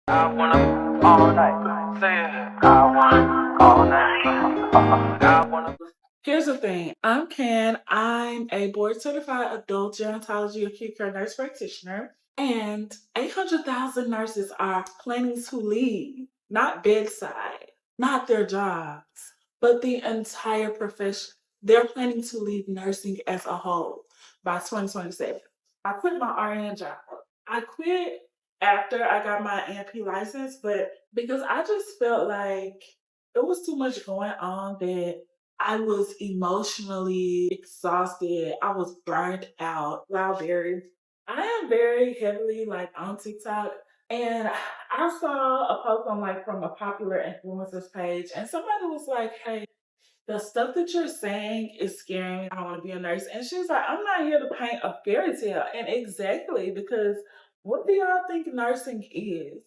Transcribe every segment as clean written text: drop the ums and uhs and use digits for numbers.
I wanna all night. Say it. I wanna all night. I wanna. Here's the thing. I'm Kan. I'm a board certified adult gerontology acute care nurse practitioner. And 800,000 nurses are planning to leave, not bedside, not their jobs, but the entire profession. They're planning to leave nursing as a whole by 2027. I quit my RN job. I quit after I got my NP license, but because I just felt like it was too much going on that I was emotionally exhausted. I was burnt out. Loudberry. I am very heavily like on TikTok, and I saw a post on like from a popular influencers page, and somebody was like, "Hey, the stuff that you're saying is scaring me. I want to be a nurse." And she's like, "I'm not here to paint a fairy tale." And exactly, because what do y'all think nursing is?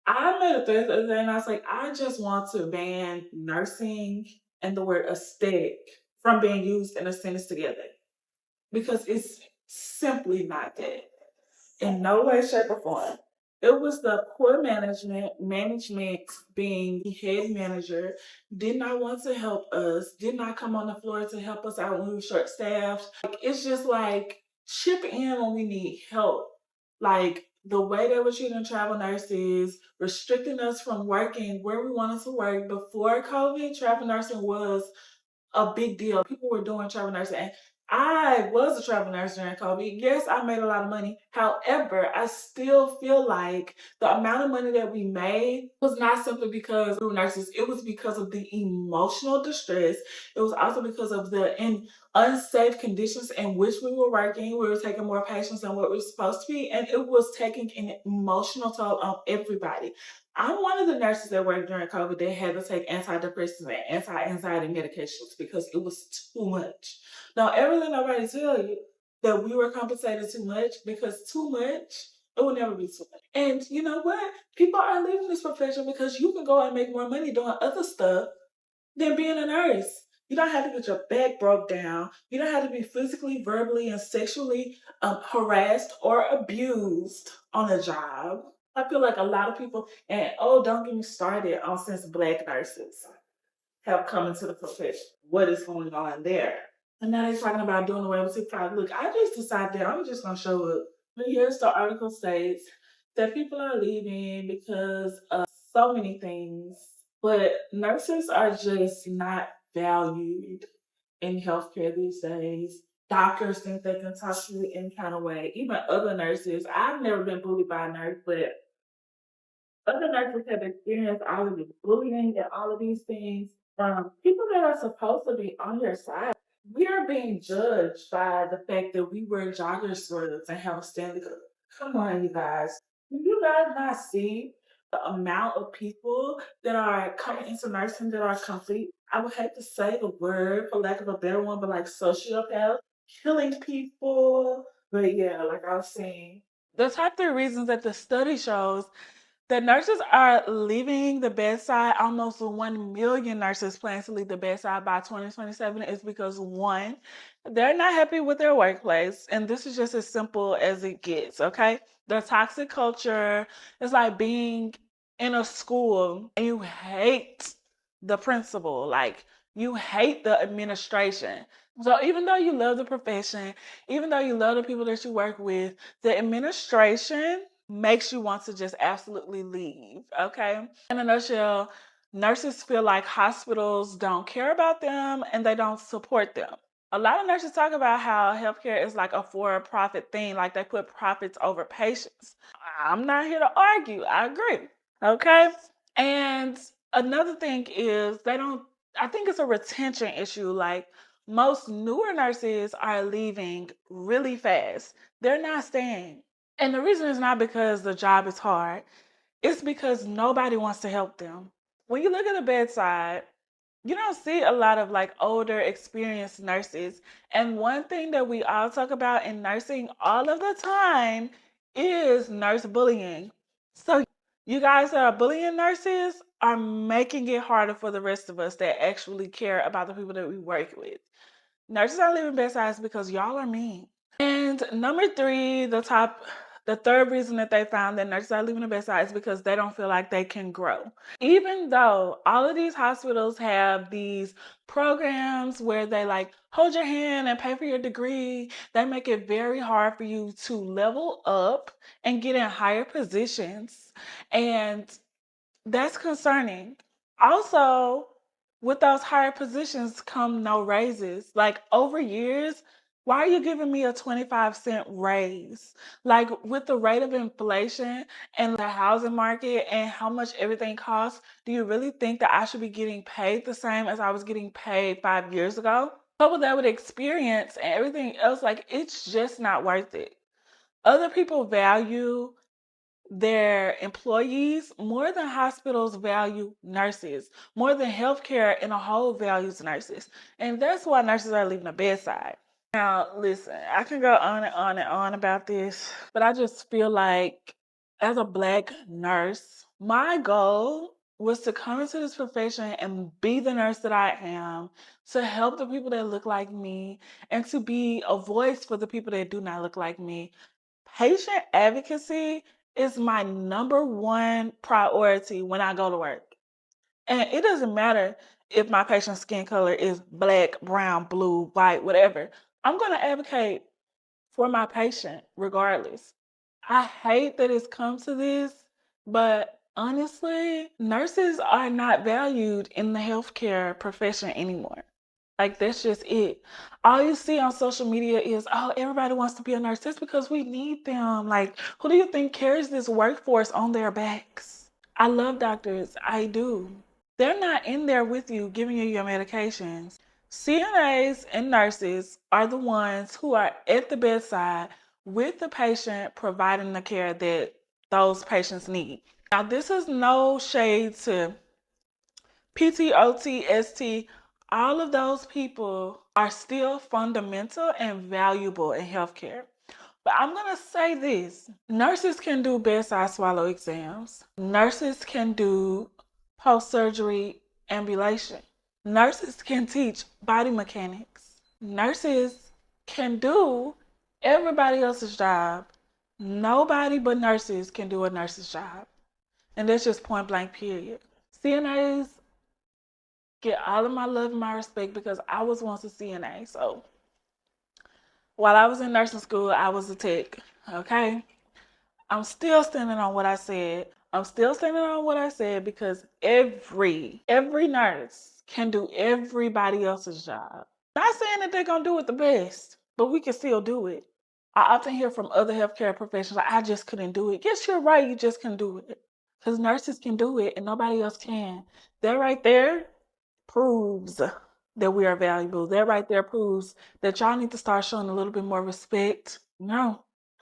I made a thread the other day and I was like, I just want to ban nursing and the word aesthetic from being used in a sentence together because it's simply not that in no way, shape, or form. It was the poor management being the head manager, did not want to help us, did not come on the floor to help us out when we were short staffed. Like, it's just like chip in when we need help. Like the way they were treating travel nurses, restricting us from working where we wanted to work before COVID, travel nursing was a big deal. People were doing travel nursing. And I was a travel nurse during COVID. Yes, I made a lot of money. However, I still feel like the amount of money that we made was not simply because we were nurses. It was because of the emotional distress. It was also because of the unsafe conditions in which we were working. We were taking more patients than what we were supposed to be. And it was taking an emotional toll on everybody. I'm one of the nurses that worked during COVID that had to take antidepressants and anti-anxiety medications because it was too much. Now, everything nobody tell you that we were compensated too much because too much, it will never be too much. And you know what? People are leaving this profession because you can go and make more money doing other stuff than being a nurse. You don't have to get your back broke down. You don't have to be physically, verbally, and sexually harassed or abused on a job. I feel like a lot of people, and oh, don't get me started on since Black nurses have come into the profession. What is going on there? And now they're talking about doing away with TikTok. Look, I just decided I'm just gonna show up. Here's the article states that people are leaving because of so many things, but nurses are just not valued in healthcare these days. Doctors think they can talk to you any kind of way. Even other nurses. I've never been bullied by a nurse, but other nurses have experienced all of the bullying and all of these things from people that are supposed to be on your side. We are being judged by the fact that we wear jogger skirts and have a Stanley Cup. Come on, you guys. Do you guys not see the amount of people that are coming into nursing that are complete? I would hate to say the word for lack of a better one, but like sociopaths, killing people. But yeah, like I was saying, the top three reasons that the study shows that nurses are leaving the bedside. Almost 1 million nurses plan to leave the bedside by 2027 is because one, they're not happy with their workplace. And this is just as simple as it gets, okay? The toxic culture is like being in a school and you hate the principal, like you hate the administration. So even though you love the profession, even though you love the people that you work with, the administration makes you want to just absolutely leave, okay? In a nutshell, nurses feel like hospitals don't care about them and they don't support them. A lot of nurses talk about how healthcare is like a for-profit thing, like they put profits over patients. I'm not here to argue. I agree, okay? And another thing is I think it's a retention issue. Like most newer nurses are leaving really fast. They're not staying. And the reason is not because the job is hard, it's because nobody wants to help them. When you look at the bedside, you don't see a lot of like older, experienced nurses. And one thing that we all talk about in nursing all of the time is nurse bullying. So, you guys that are bullying nurses are making it harder for the rest of us that actually care about the people that we work with. Nurses are leaving bedsides because y'all are mean. And number three, The third reason that they found that nurses are leaving the bedside is because they don't feel like they can grow. Even though all of these hospitals have these programs where they like hold your hand and pay for your degree, they make it very hard for you to level up and get in higher positions. And that's concerning. Also, with those higher positions come no raises. Like over years, why are you giving me a 25-cent raise? Like with the rate of inflation and the housing market and how much everything costs, do you really think that I should be getting paid the same as I was getting paid 5 years ago? Couple that with experience and everything else, like it's just not worth it. Other people value their employees more than hospitals value nurses, more than healthcare in a whole values nurses. And that's why nurses are leaving the bedside. Now, listen, I can go on and on and on about this, but I just feel like as a Black nurse, my goal was to come into this profession and be the nurse that I am, to help the people that look like me, and to be a voice for the people that do not look like me. Patient advocacy is my number one priority when I go to work. And it doesn't matter if my patient's skin color is Black, brown, blue, white, whatever. I'm going to advocate for my patient regardless. I hate that it's come to this, but honestly, nurses are not valued in the healthcare profession anymore. Like, that's just it. All you see on social media is, oh, everybody wants to be a nurse. That's because we need them. Like, who do you think carries this workforce on their backs? I love doctors. I do. They're not in there with you giving you your medications. CNAs and nurses are the ones who are at the bedside with the patient, providing the care that those patients need. Now, this is no shade to PT, OT, ST, all of those people are still fundamental and valuable in healthcare. But I'm going to say this. Nurses can do bedside swallow exams. Nurses can do post-surgery ambulation. Nurses can teach body mechanics. Nurses can do everybody else's job. Nobody but nurses can do a nurse's job. And that's just point blank, period. CNAs get all of my love and my respect because I was once a CNA. So while I was in nursing school, I was a tech. Okay? I'm still standing on what I said. I'm still standing on what I said because every nurse can do everybody else's job. Not saying that they're going to do it the best, but we can still do it. I often hear from other healthcare professionals, like, I just couldn't do it. Yes, you're right. You just can do it. Because nurses can do it and nobody else can. That right there proves that we are valuable. That right there proves that y'all need to start showing a little bit more respect. No.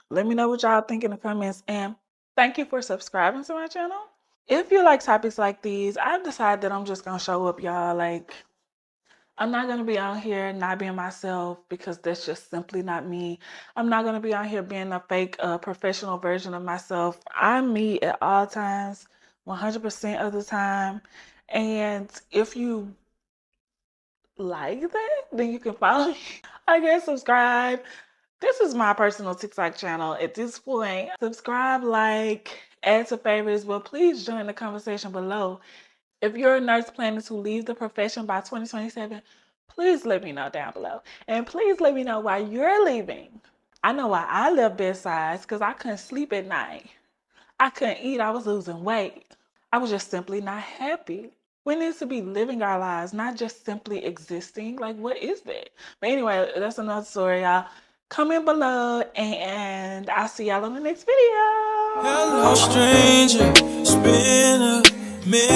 Let me know what y'all think in the comments. And thank you for subscribing to my channel. If you like topics like these, I've decided that I'm just going to show up, y'all. Like, I'm not going to be out here not being myself because that's just simply not me. I'm not going to be out here being a fake professional version of myself. I'm me at all times, 100% of the time. And if you like that, then you can follow me. I guess subscribe. This is my personal TikTok channel at this point. Subscribe, like, add to favorites, but please join the conversation below. If you're a nurse planning to leave the profession by 2027, please let me know down below. And please let me know why you're leaving. I know why I left bedsides, because I couldn't sleep at night. I couldn't eat. I was losing weight. I was just simply not happy. We need to be living our lives, not just simply existing. Like, what is that? But anyway, that's another story, y'all. Comment below, and I'll see y'all on the next video. Hello, stranger. It's been a minute.